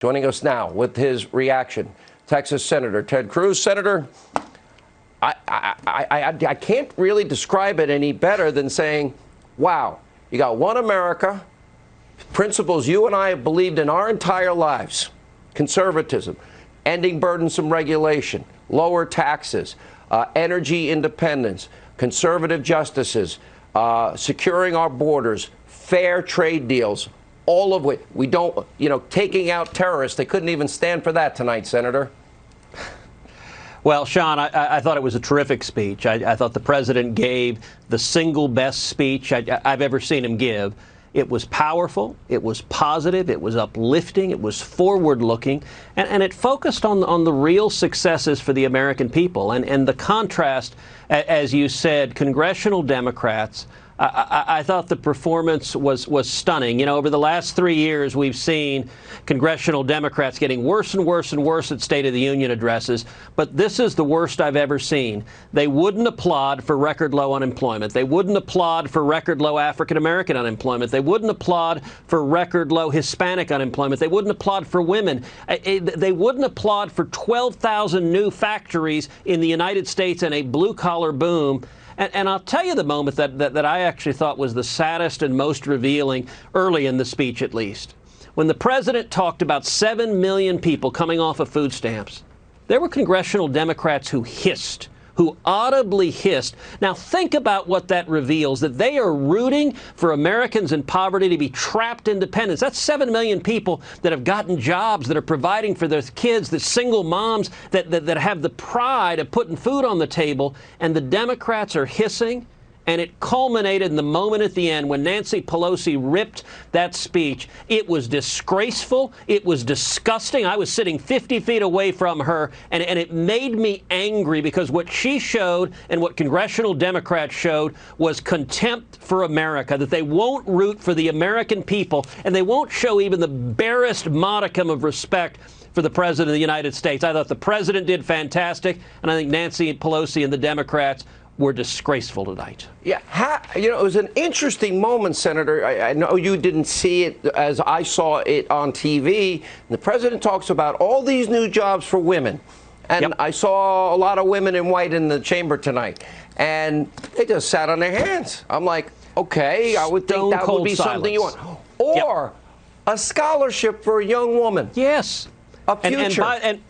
Joining us now with his reaction, Texas Senator Ted Cruz. Senator, I can't really describe it any better than saying, wow, you got one America, principles you and I have believed in our entire lives, conservatism, ending burdensome regulation, lower taxes, energy independence, conservative justices, securing our borders, fair trade deals, all of which we don't, taking out terrorists. They couldn't even stand for that tonight, Senator. Well, Sean, I thought it was a terrific speech. I thought the president gave the single best speech I've ever seen him give. It was powerful, it was positive, it was uplifting, it was forward-looking, and it focused on the real successes for the American people. And the contrast, as you said, congressional Democrats, I thought the performance was stunning. Over the last 3 years, we've seen congressional Democrats getting worse and worse and worse at State of the Union addresses. But this is the worst I've ever seen. They wouldn't applaud for record low unemployment. They wouldn't applaud for record low African-American unemployment. They wouldn't applaud for record low Hispanic unemployment. They wouldn't applaud for women. They wouldn't applaud for 12,000 new factories in the United States and a blue-collar boom. And I'll tell you the moment that I actually thought was the saddest and most revealing, early in the speech at least. When the president talked about 7 million people coming off of food stamps, there were congressional Democrats who hissed, who audibly hissed. Now think about what that reveals, that they are rooting for Americans in poverty to be trapped in dependence. That's 7 million people that have gotten jobs, that are providing for their kids, the single moms that have the pride of putting food on the table, and the Democrats are hissing. And it culminated in the moment at the end when Nancy Pelosi ripped that speech. It was disgraceful. It was disgusting. I was sitting 50 feet away from her, and it made me angry because what she showed and what congressional Democrats showed was contempt for America, that they won't root for the American people, and they won't show even the barest modicum of respect for the President of the United States. I thought the President did fantastic, and I think Nancy Pelosi and the Democrats were disgraceful tonight. Yeah, it was an interesting moment, Senator. I know you didn't see it as I saw it on TV. The president talks about all these new jobs for women. And yep. I saw a lot of women in white in the chamber tonight. And they just sat on their hands. I'm like, okay, I would think that would be something you want. Or a scholarship for a young woman. Yes. A future. And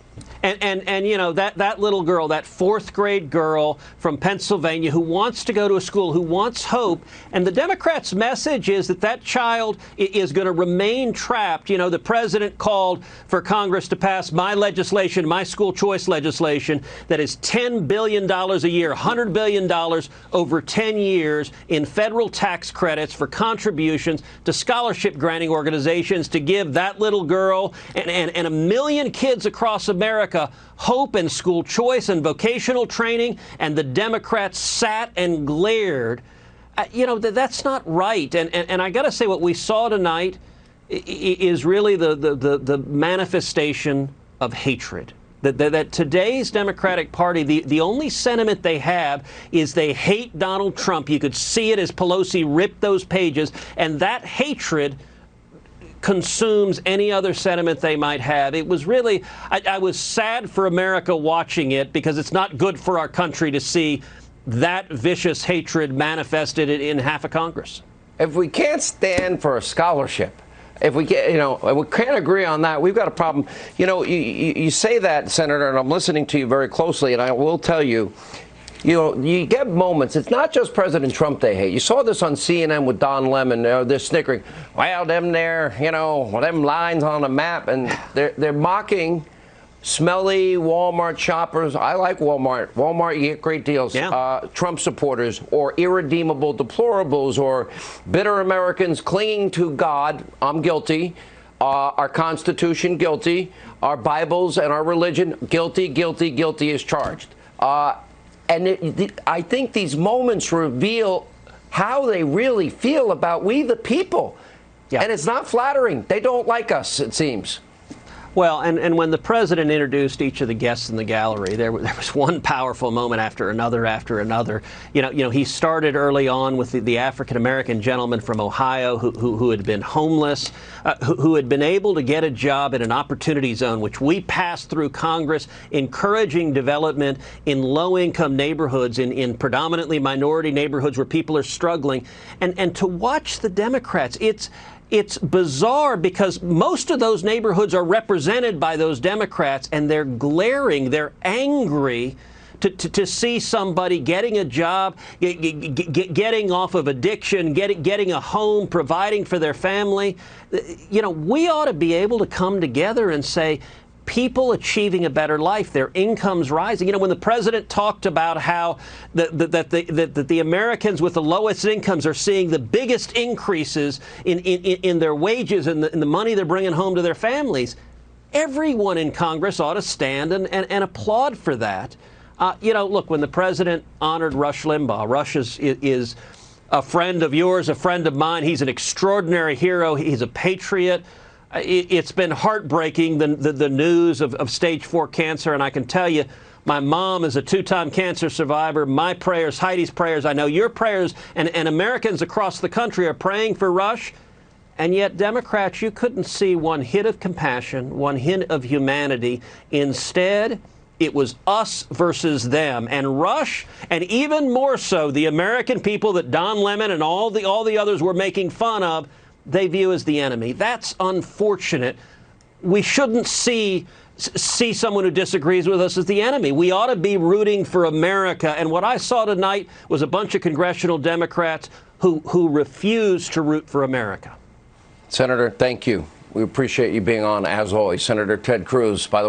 that little girl, that fourth grade girl from Pennsylvania who wants to go to a school, who wants hope. And the Democrats' message is that child is going to remain trapped. The president called for Congress to pass my legislation, my school choice legislation, that is $10 billion a year, $100 billion over 10 years in federal tax credits for contributions to scholarship granting organizations to give that little girl and a million kids across America hope and school choice and vocational training. And the Democrats sat and glared. That's not right. And I got to say, what we saw tonight is really the manifestation of hatred. That today's Democratic Party, the only sentiment they have is they hate Donald Trump. You could see it as Pelosi ripped those pages, and that hatred consumes any other sentiment they might have. It was really, I was sad for America watching it because it's not good for our country to see that vicious hatred manifested in half of Congress. If we can't stand for a scholarship, if we can't, we can't agree on that, we've got a problem. You say that, Senator, and I'm listening to you very closely, and I will tell you, you get moments. It's not just President Trump they hate. You saw this on CNN with Don Lemon. They're snickering. Well, them there, them lines on a map, and they're mocking smelly Walmart shoppers. I like Walmart. Walmart, you get great deals. Yeah. Trump supporters, or irredeemable deplorables, or bitter Americans clinging to God. I'm guilty. Our Constitution, guilty. Our Bibles and our religion, guilty, guilty, guilty as charged. And I think these moments reveal how they really feel about we the people. Yeah. And it's not flattering. They don't like us, it seems. Well, and when the president introduced each of the guests in the gallery, there was one powerful moment after another after another. You know, he started early on with the African-American gentleman from Ohio who had been homeless, who had been able to get a job in an opportunity zone, which we passed through Congress, encouraging development in low-income neighborhoods, in predominantly minority neighborhoods where people are struggling. And to watch the Democrats, it's bizarre because most of those neighborhoods are represented by those Democrats, and they're glaring, they're angry to see somebody getting a job, getting off of addiction, getting a home, providing for their family. You know, we ought to be able to come together and say, people achieving a better life, their incomes rising. You know, when the president talked about how the Americans with the lowest incomes are seeing the biggest increases in their wages and the money they're bringing home to their families, everyone in Congress ought to stand and applaud for that. You know, look, when the president honored Rush Limbaugh, Rush is a friend of yours, a friend of mine. He's an extraordinary hero. He's a patriot. It's been heartbreaking, the news of stage 4 cancer, and I can tell you, my mom is a 2-time cancer survivor. My prayers, Heidi's prayers, I know your prayers, and Americans across the country are praying for Rush. And yet, Democrats, you couldn't see one hint of compassion, one hint of humanity. Instead, it was us versus them. And Rush, and even more so, the American people that Don Lemon and all the others were making fun of, they view as the enemy. That's unfortunate. We shouldn't see someone who disagrees with us as the enemy. We ought to be rooting for America. And what I saw tonight was a bunch of congressional Democrats who refused to root for America. Senator, thank you. We appreciate you being on, as always. Senator Ted Cruz, by the way.